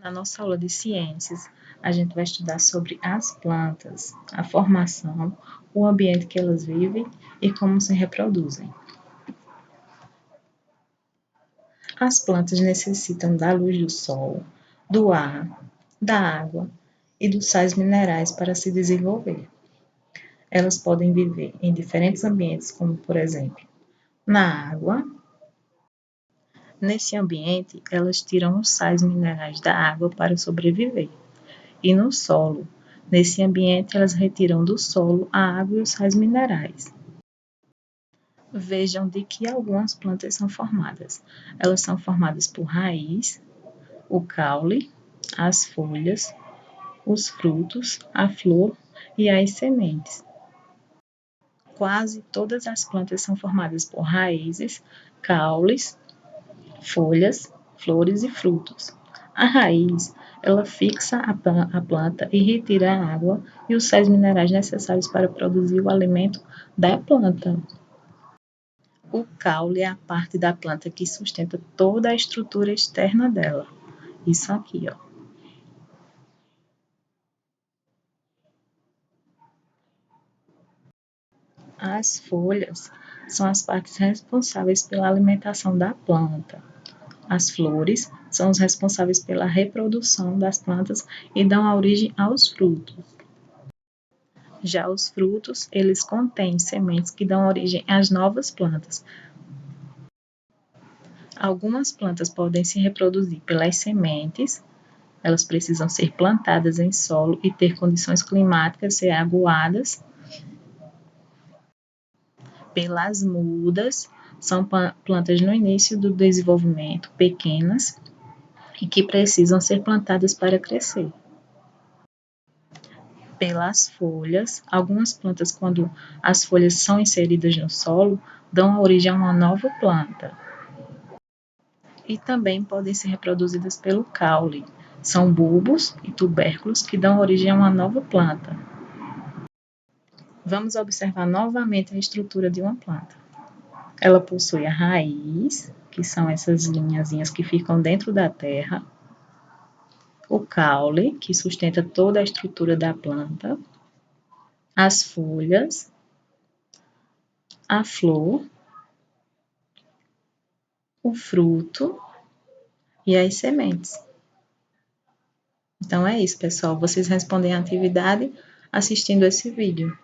Na nossa aula de ciências, a gente vai estudar sobre as plantas, a formação, o ambiente que elas vivem e como se reproduzem. As plantas necessitam da luz do sol, do ar, da água e dos sais minerais para se desenvolver. Elas podem viver em diferentes ambientes, como por exemplo, na água. Nesse ambiente, elas tiram os sais minerais da água para sobreviver. E no solo, nesse ambiente, elas retiram do solo a água e os sais minerais. Vejam de que algumas plantas são formadas. Elas são formadas por raiz, o caule, as folhas, os frutos, a flor e as sementes. Quase todas as plantas são formadas por raízes, caules, folhas, flores e frutos. A raiz, ela fixa a planta e retira a água e os sais minerais necessários para produzir o alimento da planta. O caule é a parte da planta que sustenta toda a estrutura externa dela. Isso aqui, ó. As folhas são as partes responsáveis pela alimentação da planta. As flores são os responsáveis pela reprodução das plantas e dão a origem aos frutos. Já os frutos, eles contêm sementes que dão origem às novas plantas. Algumas plantas podem se reproduzir pelas sementes, elas precisam ser plantadas em solo e ter condições climáticas, ser aguadas. Pelas mudas, são plantas no início do desenvolvimento, pequenas, e que precisam ser plantadas para crescer. Pelas folhas, algumas plantas, quando as folhas são inseridas no solo, dão origem a uma nova planta. E também podem ser reproduzidas pelo caule. São bulbos e tubérculos que dão origem a uma nova planta. Vamos observar novamente a estrutura de uma planta. Ela possui a raiz, que são essas linhazinhas que ficam dentro da terra, o caule, que sustenta toda a estrutura da planta, as folhas, a flor, o fruto e as sementes. Então é isso, pessoal. Vocês respondem a atividade assistindo esse vídeo.